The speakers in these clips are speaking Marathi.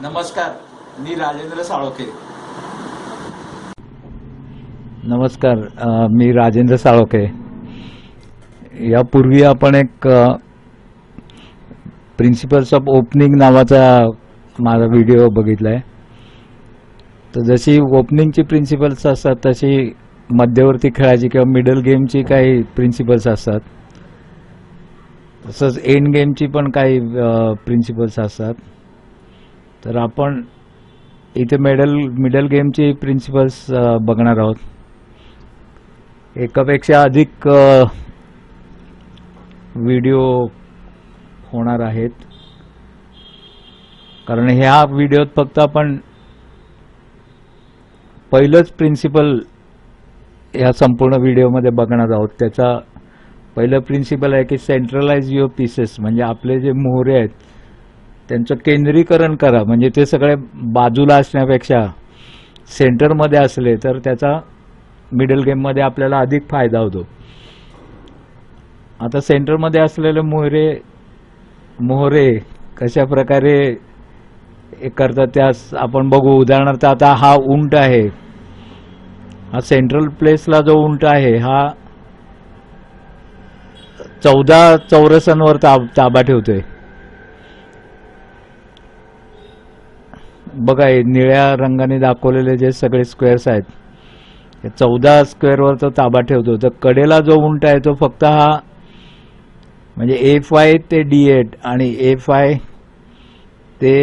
नमस्कार, मी राजेंद्र साळोखे. नमस्कार, मी राजेंद्र साळोखे. यापूर्वी आपण एक प्रिन्सिपल्स ऑफ ओपनिंग नावाचा माझा व्हिडिओ बघितलाय. तर जशी ओपनिंगची प्रिन्सिपल्स असतात तशी मध्यवर्ती खेळाची किंवा मिडल गेमची काही प्रिन्सिपल्स असतात. तसंच एंड गेमची पण काही प्रिन्सिपल्स असतात. तर आपण इथे मिडल गेमची प्रिन्सिपल्स बघणार आहोत. एकापेक्षा अधिक व्हिडिओ होणार आहेत, कारण ह्या व्हिडिओत फक्त आपण पहिलंच प्रिन्सिपल ह्या संपूर्ण व्हिडिओमध्ये बघणार आहोत. त्याचा पहिलं प्रिन्सिपल आहे की सेंट्रलाइज युअर पीसेस, म्हणजे आपले जे मोहरे आहेत त्यांचं केंद्रीकरण करा. म्हणजे ते सगळे बाजूला असण्यापेक्षा सेंटरमध्ये असले तर त्याचा मिडल गेममध्ये आपल्याला अधिक फायदा होतो. आता सेंटरमध्ये असलेले मोहरे कशा प्रकारे करतात त्यास आपण बघू. उदाहरणार्थ आता हा उंट आहे, हा सेंट्रल प्लेसला जो उंट आहे हा 14 चौरसांवर ताबा ठेवतोय. बघा, हे निळ्या रंगाने दाखवलेले जे सगळे स्क्वेअर्स आहेत 14 स्क्वेअरवर तो ताबा ठेवतो. तर कडेला जो उंट आहे तो फक्त हा म्हणजे A5 ते D8 आणि A5 ते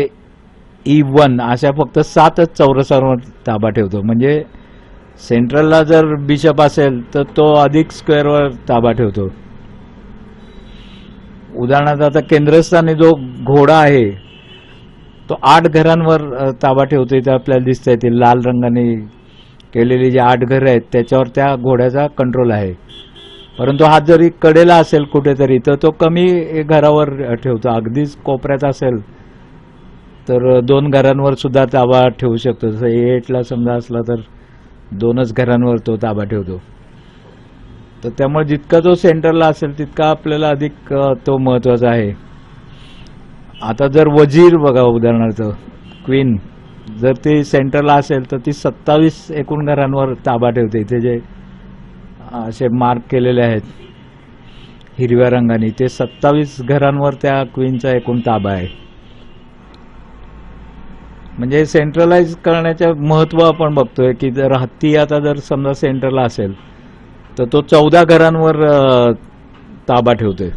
E1 अशा फक्त 7च चौरसांवर ताबा ठेवतो. म्हणजे सेंट्रलला जर बिशप असेल तर तो अधिक स्क्वेअरवर ताबा ठेवतो. उदाहरणार्थ आता केंद्रस्थानी जो घोडा आहे तो 8 घरांवर ताबा ठेवतो. इथे आपल्याला दिसतंय ते लाल रंगाने केलेली जे 8 घरं आहेत त्याच्यावर त्या घोड्याचा कंट्रोल आहे. परंतु हा जरी कडेला असेल कुठेतरी तर तो कमी घरावर ठेवतो. अगदीच कोपऱ्यात असेल तर 2 घरांवर सुद्धा ताबा ठेवू शकतो. जसं A8ला समजा असला तर 2च घरांवर तो ताबा ठेवतो. तर त्यामुळे जितका तो सेंटरला असेल तितका आपल्याला अधिक तो महत्वाचा आहे. आता जर वजीर बघा, उदाहरणार्थ क्वीन जर ती सेंटरला असेल तर ती 27 एकूण घरांवर ताबा ठेवते. इथे जे असे मार्क केलेले आहेत हिरव्या रंगाने ते 27 घरांवर त्या क्वीनचा एकूण ताबा आहे. म्हणजे सेंट्रलाइज करण्याचे महत्व आपण बघतोय की जर हत्ती आता जर समजा सेंटरला असेल तर तो 14 घरांवर ताबा ठेवतोय.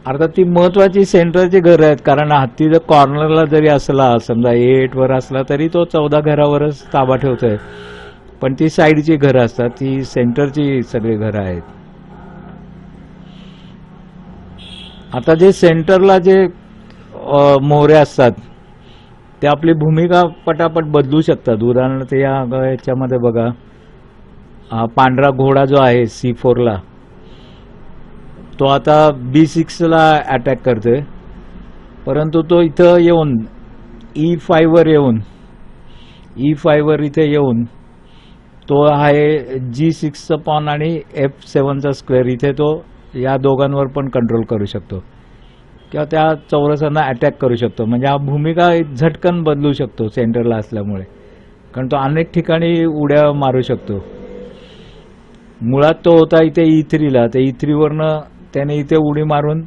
अर्थात ती महत्वाची सेंटरची घरं आहेत, कारण हत्ती जर कॉर्नरला जरी असला समजा A8 वर असला तरी तो 14 घरावरच ताबा ठेवतोय. पण ती साईडची घरं असतात, ती सेंटरची सगळी घरं आहेत. आता जे सेंटरला जे मोहरे असतात ते आपली भूमिका पटापट बदलू शकतात. उदाहरणार्थ याच्यामध्ये बघा, पांढरा घोडा जो आहे C4ला तो आता B6ला अटॅक करतोय. परंतु तो इथं येऊन E5 वर इथे येऊन तो आहे G6चा पॉन आणि F7चा स्क्वेअर. इथे तो या दोघांवर पण कंट्रोल करू शकतो किंवा त्या चौरसांना अटॅक करू शकतो. म्हणजे हा भूमिका झटकन बदलू शकतो सेंटरला असल्यामुळे, कारण तो अनेक ठिकाणी उड्या मारू शकतो. मुळात तो होता इथे E3ला, तर E3 वरनं त्याने इथे उडी मारून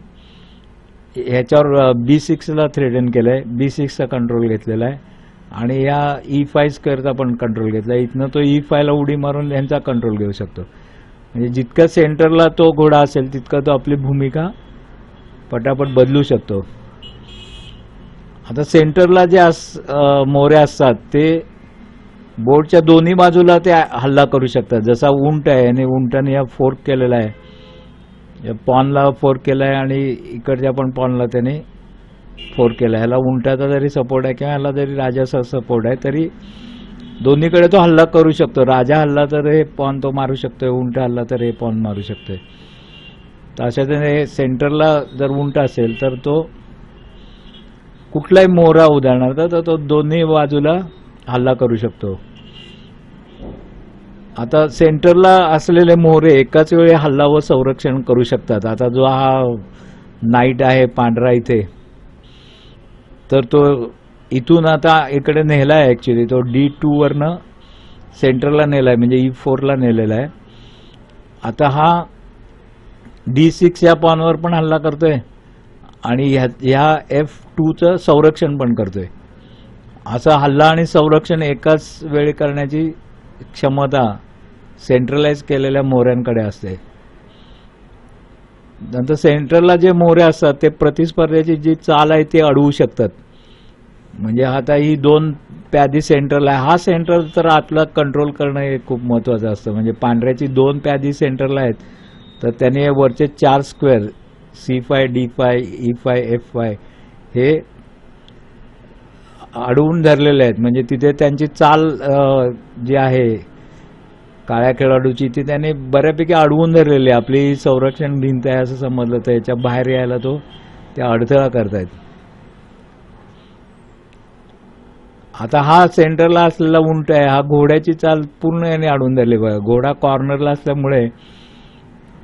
ह्याच्यावर B6ला थ्रेटन केलंय, B6चा कंट्रोल घेतलेला आहे आणि या E5 स्क्वेअरचा पण कंट्रोल घेतला. इथनं तो E5ला उडी मारून यांचा कंट्रोल घेऊ शकतो. म्हणजे जितका सेंटरला तो घोडा असेल तितका तो आपली भूमिका पटापट बदलू शकतो. आता सेंटरला जे मोहरे असतात ते बोर्डच्या दोन्ही बाजूला ते हल्ला करू शकतात. जसा उंट आहे आणि उंटाने या फोर्क केलेला आहे, या पॉनला फोर्क केला आहे आणि इकडच्या पण पॉनला त्याने फोर्क केला आहे. ह्याला उंटाचा जरी सपोर्ट आहे किंवा ह्याला जरी राजाचा सपोर्ट आहे तरी दोन्हीकडे तो हल्ला करू शकतो. राजा हल्ला तर हे पॉन तो मारू शकतोय, उंट हल्ला तर हे पॉन मारू शकतोय. तर अशा त्याने सेंटरला जर उंट असेल तर तो कुठलाही मोहरा उदाहरणार्थ तर तो दोन्ही बाजूला हल्ला करू शकतो. आता सेंटरला असलेले मोहरे एकाच वेळी हल्ला व संरक्षण करू शकतात. आता जो हा नाईट आहे पांढरा इथे तर तो इथून आता इकडे नेला आहे ॲक्च्युली, तो D2 वरनं सेंटरला नेला आहे, म्हणजे E4ला नेलेला आहे. आता हा D6 या पॉनवर पण हल्ला करतोय आणि ह्या F2चं संरक्षण पण करतोय. असा हल्ला आणि संरक्षण एकाच वेळी करण्याची क्षमता सेंट्रलाइज केलेल्या मोऱ्यांकडे असते. नंतर सेंटरला जे मोरे असतात ते प्रतिस्पर्ध्याची जी चाल आहे ती अडवू शकतात. म्हणजे आता ही 2 प्यादी सेंटरला आहे, हा सेंटर तर आतला कंट्रोल करणं हे खूप महत्त्वाचं असतं. म्हणजे पांढऱ्याची 2 प्यादी सेंटरला आहेत, तर त्याने वरचे 4 square C5, D5, E5, F5 हे अडवून धरलेले आहेत. म्हणजे तिथे त्यांची चाल जी आहे काळ्या खेळाडूची ती त्याने बऱ्यापैकी अडवून धरलेली आहे. आपली संरक्षण भिंत आहे असं समजलं तर याच्या बाहेर यायला ते अडथळा करतायत. आता हा सेंटरला असलेला उंट आहे, हा घोड्याची चाल पूर्ण याने अडवून धरली. बघा, घोडा कॉर्नरला असल्यामुळे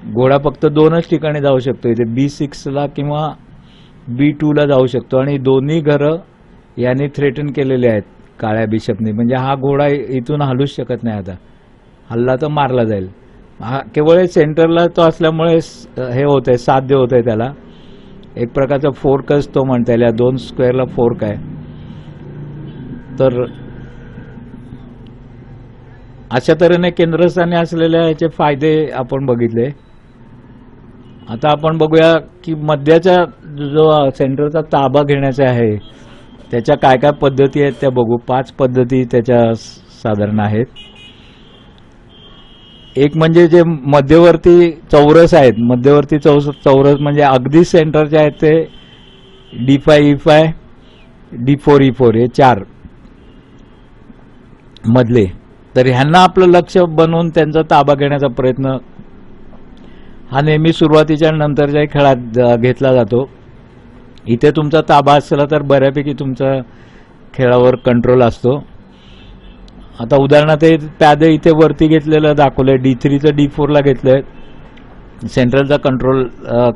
घोडा फक्त 2च ठिकाणी जाऊ शकतो, इथे B6ला किंवा B2ला जाऊ शकतो. आणि दोन्ही घरं याने थ्रेटन केलेले आहेत काळ्या बिशपनी. म्हणजे हा घोडा इथून हलूच शकत नाही. आता हल्ला तर मारला जाईल. हा केवळ सेंटरला तो असल्यामुळे हे होत आहे, साध्य होत आहे त्याला. एक प्रकारचा फोर्कच तो म्हणता येईल, 2 स्क्वेअरला फोर्क आहे. तर अशा तऱ्हेने केंद्रस्थानी असलेल्या याचे फायदे आपण बघितले. आता आपण बघूया की मध्याचा जो सेंटरचा ताबा घेण्याचा आहे त्याच्या काय काय पद्धती आहेत त्या बघू. 5 पद्धती त्याच्या साधारण आहेत. एक म्हणजे जे मध्यवर्ती चौरस आहेत, मध्यवर्ती चौरस म्हणजे अगदी सेंटरचे आहेत ते D5, E5, D4, E4 हे 4 मधले. तर ह्यांना आपलं लक्ष बनवून त्यांचा ताबा घेण्याचा प्रयत्न हा नेहमी सुरुवातीच्या नंतरच्या खेळात घेतला जातो. इथे तुमचा ताबा असला तर बऱ्यापैकी तुमचा खेळावर कंट्रोल असतो. आता उदाहरणार्थ हे प्यादे इथे वरती घेतलेलं दाखवलंय, D3चं D4ला घेतलंय, सेंट्रलचा कंट्रोल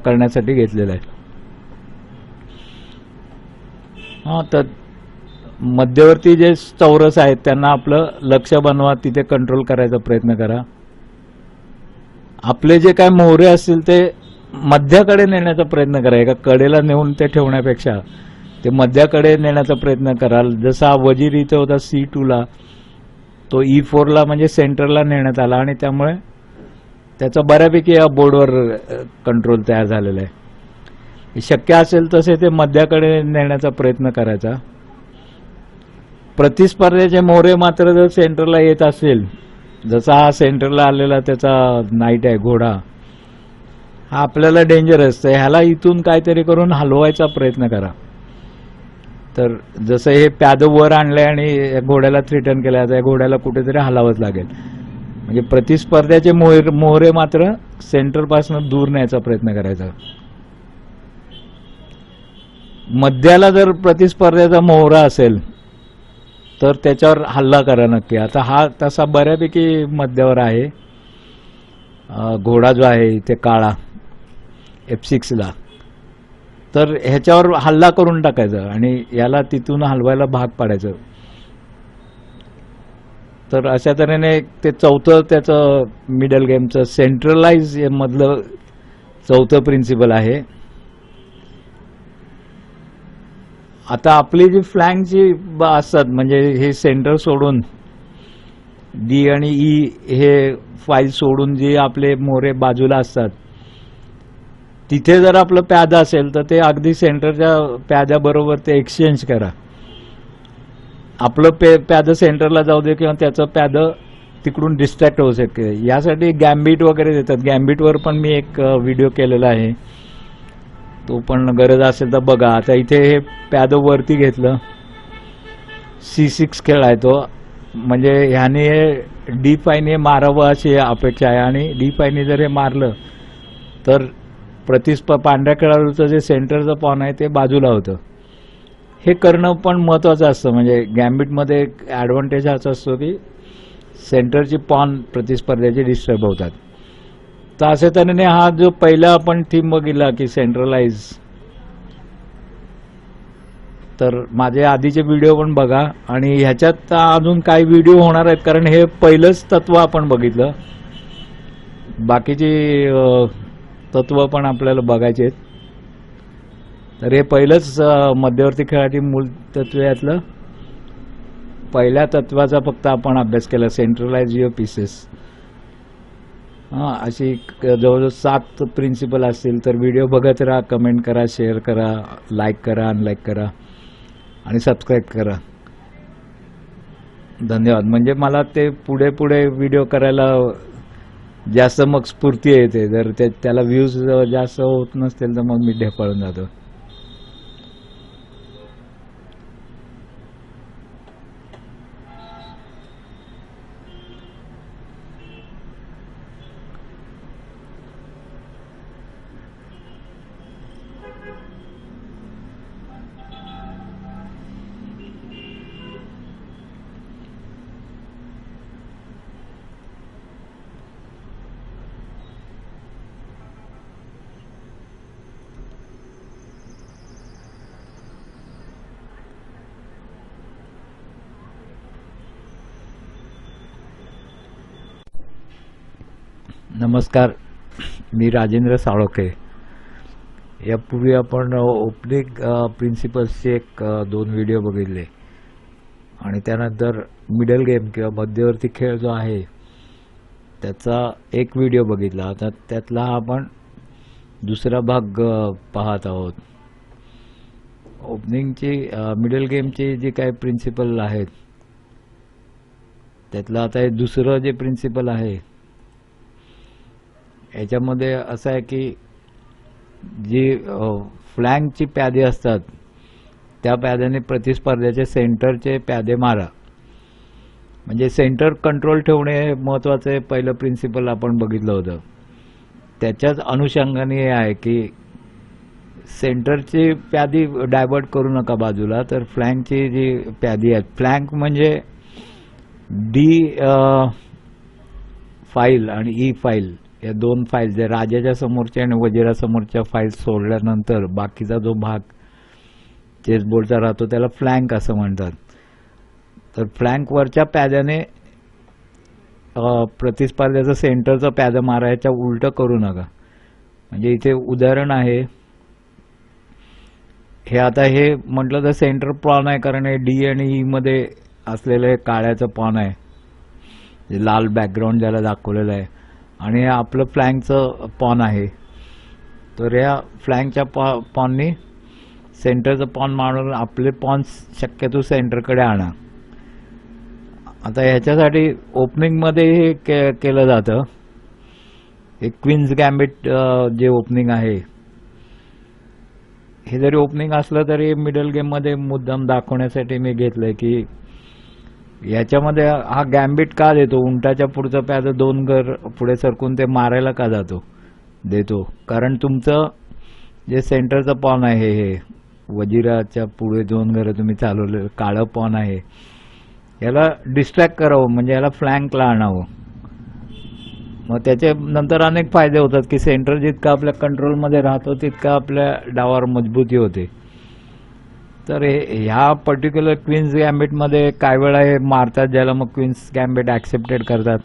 करण्यासाठी घेतलेलं आहे. हा, तर मध्यवर्ती जे चौरस आहेत त्यांना आपलं लक्ष बनवा, तिथे कंट्रोल करायचा प्रयत्न करा. आपले जे काय मोहरे असतील ते मध्याकडे नेण्याचा प्रयत्न करा. एका कडेला नेऊन ते ठेवण्यापेक्षा ते मध्याकडे नेण्याचा प्रयत्न कराल. जसा वजीर इथे होता C2ला, तो E4ला म्हणजे सेंटरला नेण्यात आला आणि त्यामुळे त्याचा बऱ्यापैकी या बोर्डवर कंट्रोल तयार झालेला आहे. शक्य असेल तसे ते मध्याकडे नेण्याचा प्रयत्न करायचा. प्रतिस्पर्ध्याचे मोहरे मात्र जर सेंटरला येत असेल, जसा हा सेंटरला आलेला त्याचा नाईट आहे घोडा, हा आपल्याला डेंजरस आहे, ह्याला इथून काहीतरी करून हलवायचा प्रयत्न करा. तर जसं हे प्याद वर आणलंय आणि घोड्याला थ्रेटन केलं, आता या घोड्याला कुठेतरी हलावंच लागेल. म्हणजे प्रतिस्पर्ध्याचे मोहरे मात्र सेंटरपासून दूर न्यायचा प्रयत्न करायचा. मध्याला जर प्रतिस्पर्ध्याचा मोहरा असेल तर त्याच्यावर हल्ला करा नक्की. आता हा तसा बऱ्यापैकी मध्यावर आहे. घोडा जो आहे ते काळा F6ला, तर ह्याच्यावर हल्ला करून टाकायचं आणि याला तिथून हलवायला भाग पाडायचं. तर अशा तऱ्हेने ते चौथं त्याचं मिडल गेमचं सेंट्रलाइज मधलं चौथं प्रिन्सिपल आहे. आता आपली जी फ्लँकची असतात, म्हणजे हे सेंटर सोडून D आणि E हे फाईल सोडून जे आपले मोरे बाजूला असतात, तिथे जर आपलं प्यादा असेल तर ते अगदी सेंटरच्या प्याद्याबरोबर ते एक्सचेंज करा. आपलं प्यादं सेंटरला जाऊ दे किंवा त्याचं प्यादं तिकडून डिस्ट्रॅक्ट होऊ शकते. यासाठी गॅम्बिट वगैरे देतात. गॅम्बिटवर पण मी एक व्हिडिओ केलेला आहे, तो पण गरज असेल तर बघा. आता इथे हे प्यादं वरती घेतलं, C6 खेळ आहे तो, म्हणजे ह्याने D5ने मारावं अशी अपेक्षा आहे आणि D5ने जर हे मारलं तर पांढऱ्या खेळाडूचं जे सेंटरचं पॉन आहे ते बाजूला होतं. हे करणं पण महत्त्वाचं असतं. म्हणजे गॅम्बिटमध्ये एक ॲडव्हान्टेज असा असतो की सेंटरची पॉन प्रतिस्पर्ध्याची डिस्टर्ब होतात. तर अशा तऱ्हेने हा जो पहिला आपण थीम बघितला की सेंट्रलाइज, तर माझे आधीचे व्हिडिओ पण बघा आणि ह्याच्यात अजून काही व्हिडिओ होणार आहेत, कारण हे पहिलंच तत्व आपण बघितलं. बाकीची तत्व पण आपल्याला बघायचे आहेत. तर हे पहिलंच मध्यवर्ती खेळाची मूल तत्व यातलं पहिल्या तत्वाचा फक्त आपण अभ्यास केला, सेंट्रलाइज युअर पीसेस. अशी जवळजवळ 7 प्रिन्सिपल असतील. तर व्हिडिओ बघत राहा, कमेंट करा, शेअर करा, लाईक करा, अनलाईक करा आणि सबस्क्राईब करा. धन्यवाद. म्हणजे मला ते पुढे पुढे व्हिडिओ करायला जास्त मग स्फूर्ती येते. जर त्याला व्ह्यूज जास्त होत नसतील तर मग मी ढेपाळून जातो. नमस्कार, मी राजेंद्र साळोखे. यापूर्वी आपण ओपनिंग प्रिन्सिपल्सचे 2 व्हिडिओ बघितले आणि त्यानंतर मिडल गेम किंवा मध्यवर्ती खेळ जो आहे त्याचा एक व्हिडिओ बघितला. आता त्यातला आपण दुसरा भाग पाहत आहोत. ओपनिंगची मिडल गेमची जी काही प्रिन्सिपल आहेत त्यातलं आता हे दुसरं जे प्रिन्सिपल आहे याच्यामध्ये असं आहे की जी फ्लँकची प्यादे असतात त्या प्याद्याने प्रतिस्पर्ध्याचे सेंटरचे प्यादे मारा. म्हणजे सेंटर कंट्रोल ठेवणे हे महत्त्वाचं पहिलं प्रिन्सिपल आपण बघितलं होतं. त्याच्याच अनुषंगाने हे आहे की सेंटरची प्यादी डायवर्ट करू नका बाजूला, तर फ्लँकची जी प्यादी आहेत, फ्लँक म्हणजे डी फाईल आणि ई फाईल या 2 फाईल्स, जे राजाच्या समोरच्या आणि वजिरासमोरच्या फाईल सोडल्यानंतर बाकीचा जो भाग चेसबोर्डचा राहतो त्याला फ्लँक असं म्हणतात. तर फ्लँकवरच्या प्याद्याने प्रतिस्पर्ध्याचं सेंटरचं प्यादं मारायच्या उलटं करू नका. म्हणजे इथे उदाहरण आहे हे. आता हे म्हटलं तर सेंटर पॉन आहे, कारण हे डी आणि ई मध्ये असलेलं हे काळ्याचं पॉन आहे, जे लाल बॅकग्राऊंड ज्याला दाखवलेलं आहे, आणि हे आपलं फ्लँकचं पॉन आहे. तर या फ्लँकच्या पॉननी सेंटरचं पॉन मारून आपले पॉन्स शक्यतो सेंटरकडे आणा. आता ह्याच्यासाठी ओपनिंगमध्ये हे केलं जातं. एक क्वीन्स गॅम्बिट जे ओपनिंग आहे हे जरी ओपनिंग असलं तरी मिडल गेममध्ये मुद्दाम दाखवण्यासाठी मी घेतलंय की याच्यामध्ये हा गॅम्बिट का देतो. उंटाच्या पुढचं प्याद 2 घर पुढे सरकून ते मारायला का देतो, कारण तुमचं जे सेंटरचं पॉन आहे हे वजिराच्या पुढे 2 घर तुम्ही चालवले काळं पॉन आहे, याला डिस्ट्रॅक्ट करावं, म्हणजे याला फ्लँकला आणावं. मग त्याचे नंतर अनेक फायदे होतात की सेंटर जितका आपल्या कंट्रोलमध्ये राहतो तितका आपल्या डावावर मजबूती होते. तर ह्या पर्टिक्युलर क्वीन्स गॅम्बिटमध्ये काही वेळा हे मारतात, ज्याला मग क्वीन्स गॅम्बिट ॲक्सेप्टेड करतात.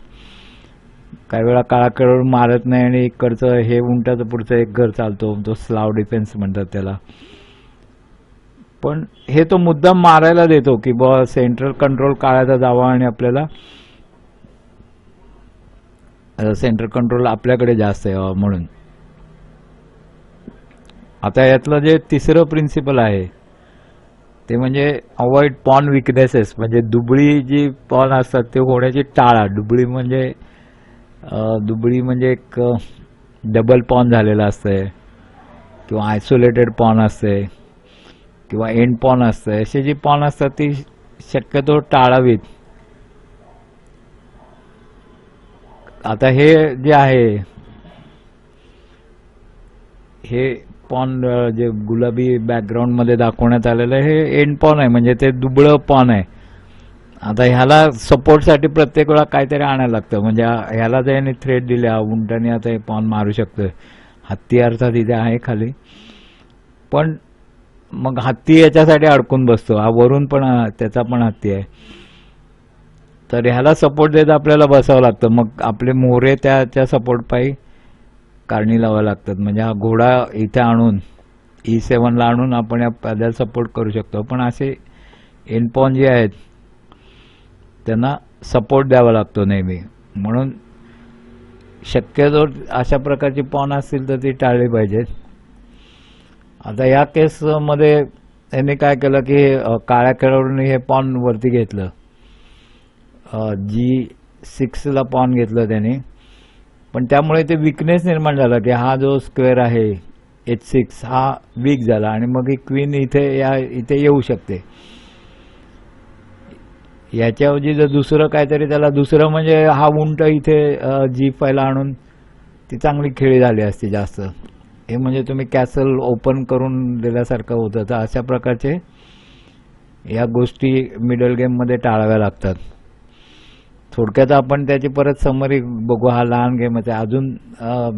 काही वेळा काळाकडून मारत नाही आणि इकडचं हे उंटाचं पुढचं एक घर चालतो, तो स्लाव डिफेन्स म्हणतात त्याला. पण हे तो मुद्दाम मारायला देतो की बॉ सेंट्रल कंट्रोल काळाचा जावा आणि आपल्याला सेंट्रल कंट्रोल आपल्याकडे जास्त यावं म्हणून. आता यातलं जे तिसरं प्रिन्सिपल आहे ते म्हणजे अवॉइड पॉन विकनेसेस. म्हणजे दुबळी जी पॉन असतात ते होण्याची टाळा. दुबळी म्हणजे एक डबल पॉन झालेला असतंय किंवा आयसोलेटेड पॉन असते किंवा एंड पॉन असते. अशी जी पॉन असतात ती शक्यतो टाळावीत. आता हे जे आहे हे पॉन जे गुलाबी बॅकग्राऊंड मध्ये दाखवण्यात आलेलं आहे हे एंड पॉन आहे, म्हणजे ते दुबळं पॉन आहे. आता ह्याला सपोर्टसाठी प्रत्येक वेळा काहीतरी आणायला लागतं. म्हणजे ह्याला जर याने थ्रेड दिल्या उंटाने आता हे पॉन मारू शकतोय. हत्ती अर्थात इथे आहे खाली, पण मग हत्ती याच्यासाठी अडकून बसतो, हा वरून पण त्याचा पण हत्ती आहे. तर ह्याला सपोर्ट देत आपल्याला बसावं लागतं. मग आपले मोहरे त्याच्या सपोर्ट पायी कारणी लावावं लागतात. म्हणजे हा घोडा इथे आणून E7 ला आणून आपण या प्याद्याला सपोर्ट करू शकतो. पण असे एनपॉन जे आहेत त्यांना सपोर्ट द्यावा लागतो नेहमी. म्हणून शक्यतो अशा प्रकारची पॉन असतील तर ती टाळली पाहिजेत. आता या केसमध्ये त्यांनी काय केलं की काळ्या खेळाडूंनी हे पॉन वरती घेतलं, G6 ला पॉन घेतलं त्यांनी. पण त्यामुळे ते विकनेस निर्माण झाला की हा जो स्क्वेअर आहे H6 हा वीक झाला आणि मग ही क्वीन इथे येऊ शकते. याच्याऐवजी जर दुसरं काहीतरी त्याला दुसरं म्हणजे हा उंट इथे G5 ला आणून ती चांगली खेळी झाली असती जास्त. हे म्हणजे तुम्ही कॅसल ओपन करून दिल्यासारखं होतं. तर अशा प्रकारचे या गोष्टी मिडल गेममध्ये टाळाव्या लागतात. थोडक्यात आपण त्याची परत समरी बघू. हा लहान गेमच आहे. अजून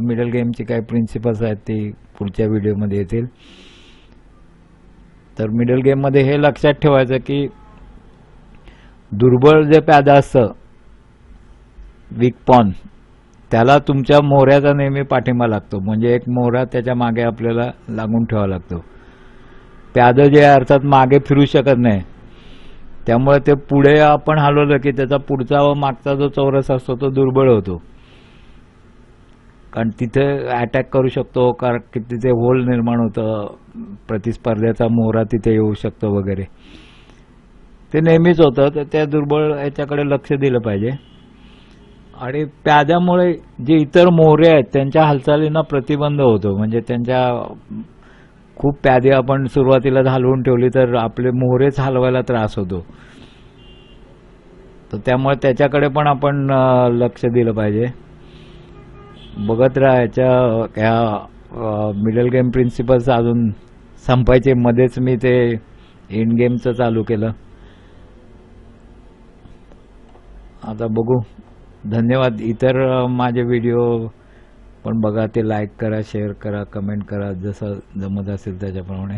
मिडल गेमची काही प्रिन्सिपल्स आहेत ती पुढच्या व्हिडिओमध्ये येतील. तर मिडल गेममध्ये हे लक्षात ठेवायचं की दुर्बळ जे प्यादा असतं वीक पॉन त्याला तुमच्या मोहऱ्याचा नेहमी पाठिंबा लागतो. म्हणजे एक मोहरा त्याच्या मागे आपल्याला लागून ठेवावा लागतो. प्यादं जे अर्थात मागे फिरू शकत नाही, त्यामुळे ते पुढे आपण हलवलं की त्याचा पुढचा व मागचा जो चौरस असतो तो दुर्बळ होतो. कारण तिथे अटॅक करू शकतो, कारण की तिथे होल निर्माण होतं, प्रतिस्पर्ध्याचा मोहरा तिथे येऊ शकतो वगैरे. ते नेहमीच होतं. तर त्या दुर्बळ याच्याकडे लक्ष दिलं पाहिजे. आणि प्याद्यामुळे जे इतर मोहरे आहेत त्यांच्या हालचालींना प्रतिबंध होतो. म्हणजे त्यांच्या खूप प्यादे आपण सुरुवातीला हलवून ठेवली तर आपले मोहरेच हलवायला त्रास होतो. तर त्यामुळे त्याच्याकडे पण आपण लक्ष दिलं पाहिजे. बघत राहा. ह्या मिडल गेम प्रिन्सिपल्स अजून संपायचे मध्येच मी ते एंड गेमचं चालू केलं. आता बघू. धन्यवाद. इतर माझे व्हिडिओ पण बघा, ते लाईक करा, शेअर करा, कमेंट करा, जसं जमत असेल त्याच्याप्रमाणे.